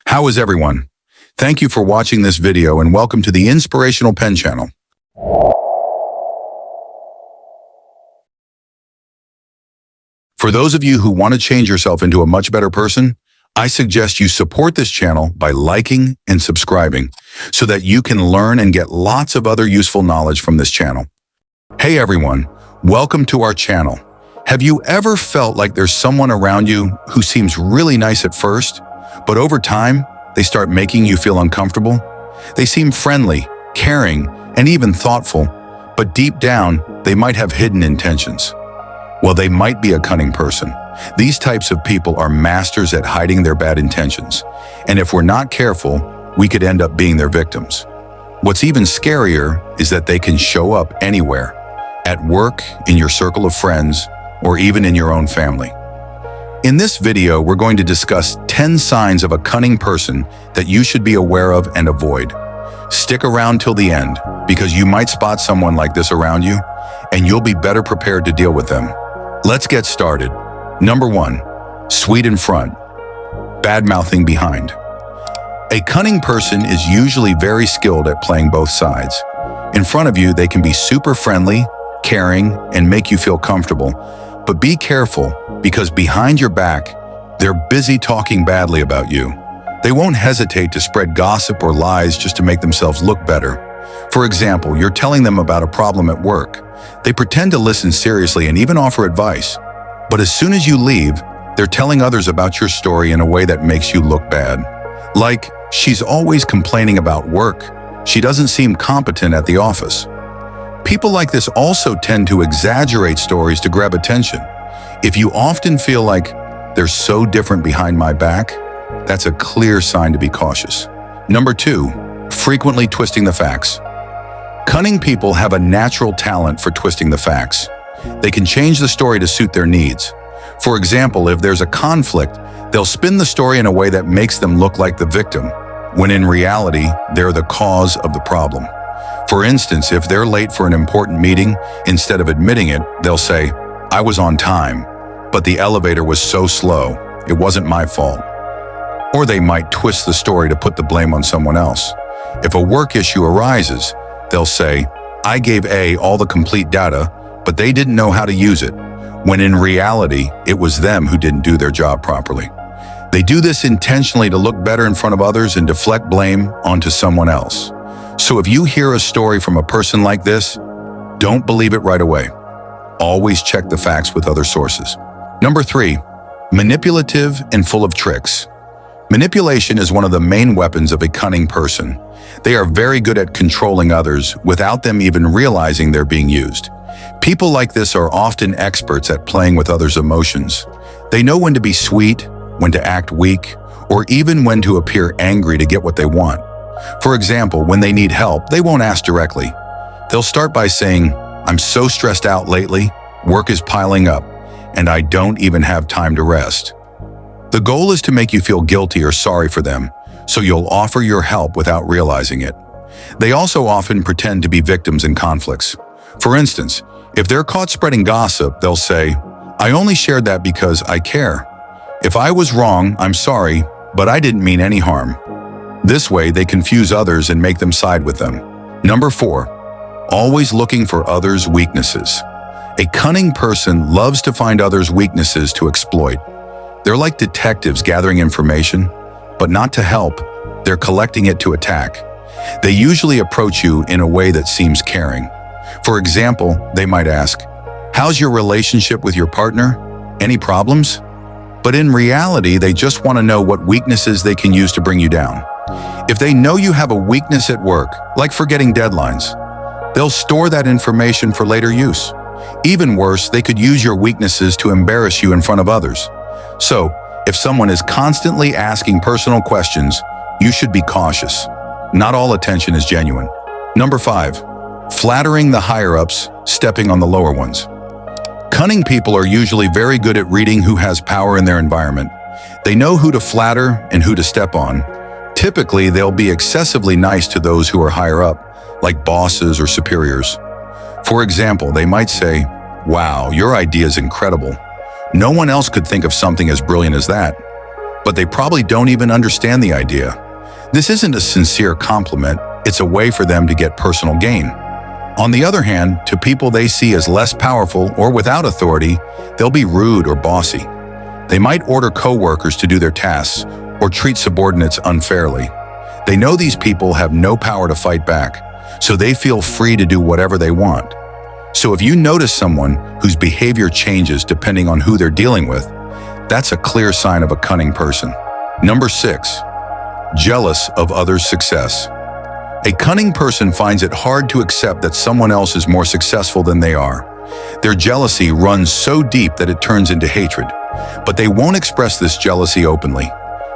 How is everyone? Thank you for watching this video and welcome to the Inspirational Pen channel. For those of you who want to change yourself into a much better person, I suggest you support this channel by liking and subscribing so that you can learn and get lots of other useful knowledge from this channel. Hey everyone, welcome to our channel. Have you ever felt like there's someone around you who seems really nice at first, but over time, they start making you feel uncomfortable? They seem friendly, caring, and even thoughtful, but deep down, they might have hidden intentions. Well, they might be a cunning person. These types of people are masters at hiding their bad intentions, and if we're not careful, we could end up being their victims. What's even scarier is that they can show up anywhere, at work, in your circle of friends, or even in your own family. In this video, we're going to discuss 10 signs of a cunning person that you should be aware of and avoid. Stick around till the end, because you might spot someone like this around you, and you'll be better prepared to deal with them. Let's get started. Number 1, sweet in front, bad-mouthing behind. A cunning person is usually very skilled at playing both sides. In front of you, they can be super friendly, caring, and make you feel comfortable. But be careful, because behind your back, they're busy talking badly about you. They won't hesitate to spread gossip or lies just to make themselves look better. For example, you're telling them about a problem at work. They pretend to listen seriously and even offer advice. But as soon as you leave, they're telling others about your story in a way that makes you look bad. Like, she's always complaining about work. She doesn't seem competent at the office. People like this also tend to exaggerate stories to grab attention. If you often feel like they're so different behind my back, that's a clear sign to be cautious. Number 2, frequently twisting the facts. Cunning people have a natural talent for twisting the facts. They can change the story to suit their needs. For example, if there's a conflict, they'll spin the story in a way that makes them look like the victim, when in reality, they're the cause of the problem. For instance, if they're late for an important meeting, instead of admitting it, they'll say, "I was on time, but the elevator was so slow, it wasn't my fault." Or they might twist the story to put the blame on someone else. If a work issue arises, they'll say, "I gave A all the complete data, but they didn't know how to use it," when in reality, it was them who didn't do their job properly. They do this intentionally to look better in front of others and deflect blame onto someone else. So if you hear a story from a person like this, don't believe it right away. Always check the facts with other sources. Number 3, manipulative and full of tricks. Manipulation is one of the main weapons of a cunning person. They are very good at controlling others without them even realizing they're being used. People like this are often experts at playing with others' emotions. They know when to be sweet, when to act weak, or even when to appear angry to get what they want. For example, when they need help, they won't ask directly. They'll start by saying, "I'm so stressed out lately, work is piling up, and I don't even have time to rest." The goal is to make you feel guilty or sorry for them, so you'll offer your help without realizing it. They also often pretend to be victims in conflicts. For instance, if they're caught spreading gossip, they'll say, "I only shared that because I care. If I was wrong, I'm sorry, but I didn't mean any harm." This way, they confuse others and make them side with them. Number 4, always looking for others' weaknesses. A cunning person loves to find others' weaknesses to exploit. They're like detectives gathering information, but not to help. They're collecting it to attack. They usually approach you in a way that seems caring. For example, they might ask, "How's your relationship with your partner? Any problems?" But in reality, they just want to know what weaknesses they can use to bring you down. If they know you have a weakness at work, like forgetting deadlines, they'll store that information for later use. Even worse, they could use your weaknesses to embarrass you in front of others. So, if someone is constantly asking personal questions, you should be cautious. Not all attention is genuine. Number 5, flattering the higher-ups, stepping on the lower ones. Cunning people are usually very good at reading who has power in their environment. They know who to flatter and who to step on. Typically, they'll be excessively nice to those who are higher up, like bosses or superiors. For example, they might say, "Wow, your idea is incredible. No one else could think of something as brilliant as that." but they probably don't even understand the idea. This isn't a sincere compliment, it's a way for them to get personal gain. On the other hand, to people they see as less powerful or without authority, they'll be rude or bossy. They might order coworkers to do their tasks or treat subordinates unfairly. They know these people have no power to fight back, so they feel free to do whatever they want. So if you notice someone whose behavior changes depending on who they're dealing with, that's a clear sign of a cunning person. Number 6. Jealous of others' success. A cunning person finds it hard to accept that someone else is more successful than they are. Their jealousy runs so deep that it turns into hatred, but they won't express this jealousy openly.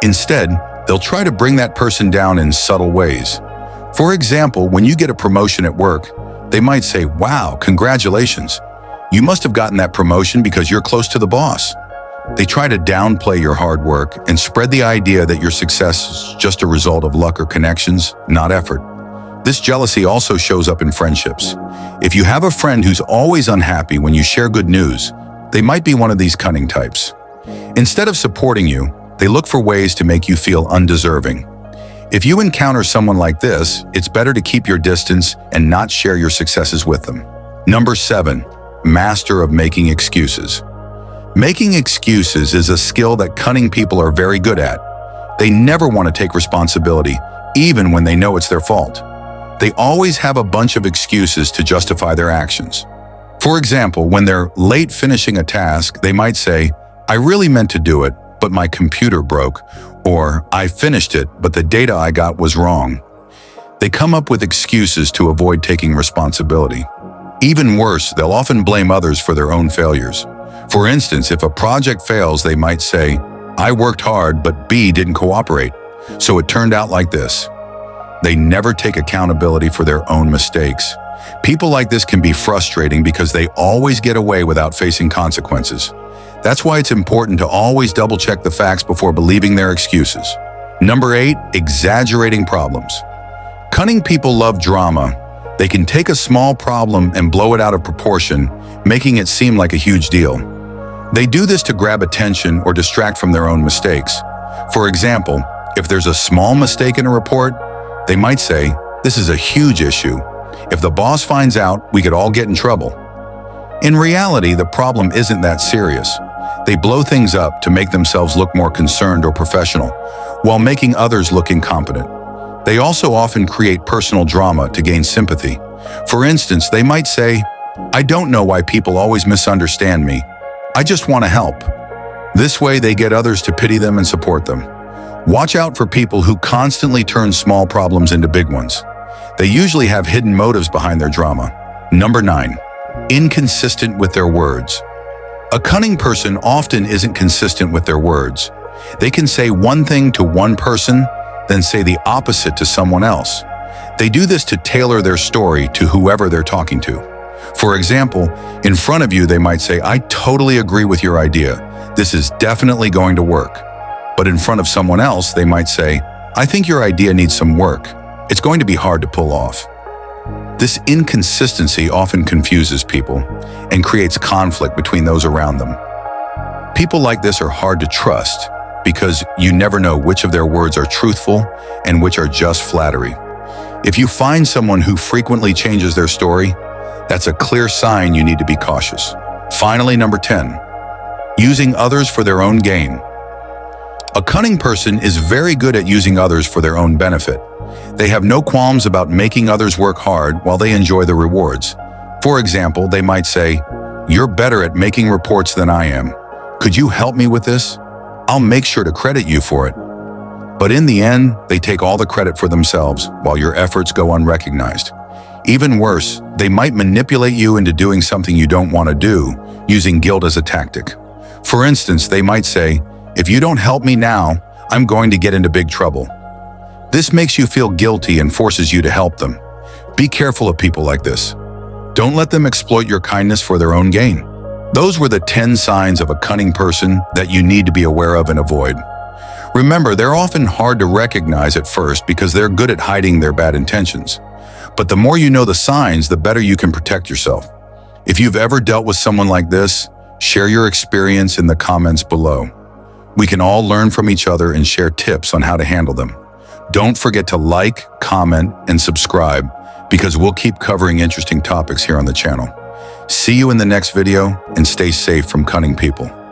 Instead, they'll try to bring that person down in subtle ways. For example, when you get a promotion at work, they might say, "Wow, congratulations. You must have gotten that promotion because you're close to the boss." They try to downplay your hard work and spread the idea that your success is just a result of luck or connections, not effort. This jealousy also shows up in friendships. If you have a friend who's always unhappy when you share good news, they might be one of these cunning types. Instead of supporting you, they look for ways to make you feel undeserving. If you encounter someone like this, it's better to keep your distance and not share your successes with them. Number 7. Master of making excuses. Making excuses is a skill that cunning people are very good at. They never want to take responsibility, even when they know it's their fault. They always have a bunch of excuses to justify their actions. For example, when they're late finishing a task, they might say, "I really meant to do it, but my computer broke," or "I finished it, but the data I got was wrong." They come up with excuses to avoid taking responsibility. Even worse, they'll often blame others for their own failures. For instance, if a project fails, they might say, "I worked hard, but B didn't cooperate, so it turned out like this." They never take accountability for their own mistakes. People like this can be frustrating because they always get away without facing consequences. That's why it's important to always double-check the facts before believing their excuses. Number 8. Exaggerating problems. Cunning people love drama. They can take a small problem and blow it out of proportion, making it seem like a huge deal. They do this to grab attention or distract from their own mistakes. For example, if there's a small mistake in a report, they might say, "This is a huge issue. If the boss finds out, we could all get in trouble." In reality, the problem isn't that serious. They blow things up to make themselves look more concerned or professional, while making others look incompetent. They also often create personal drama to gain sympathy. For instance, they might say, "I don't know why people always misunderstand me. I just want to help." This way, they get others to pity them and support them. Watch out for people who constantly turn small problems into big ones. They usually have hidden motives behind their drama. Number 9. Inconsistent with their words. A cunning person often isn't consistent with their words. They can say one thing to one person, then say the opposite to someone else. They do this to tailor their story to whoever they're talking to. For example, in front of you, they might say, "I totally agree with your idea. This is definitely going to work." But in front of someone else, they might say, "I think your idea needs some work. It's going to be hard to pull off." This inconsistency often confuses people and creates conflict between those around them. People like this are hard to trust because you never know which of their words are truthful and which are just flattery. If you find someone who frequently changes their story, that's a clear sign you need to be cautious. Finally, number 10. Using others for their own gain. A cunning person is very good at using others for their own benefit. They have no qualms about making others work hard while they enjoy the rewards. For example, they might say, "You're better at making reports than I am. Could you help me with this? I'll make sure to credit you for it." But in the end, they take all the credit for themselves while your efforts go unrecognized. Even worse, they might manipulate you into doing something you don't want to do, using guilt as a tactic. For instance, they might say, "If you don't help me now, I'm going to get into big trouble." This makes you feel guilty and forces you to help them. Be careful of people like this. Don't let them exploit your kindness for their own gain. Those were the 10 signs of a cunning person that you need to be aware of and avoid. Remember, they're often hard to recognize at first because they're good at hiding their bad intentions. But the more you know the signs, the better you can protect yourself. If you've ever dealt with someone like this, share your experience in the comments below. We can all learn from each other and share tips on how to handle them. Don't forget to like, comment, and subscribe because we'll keep covering interesting topics here on the channel. See you in the next video and stay safe from cunning people.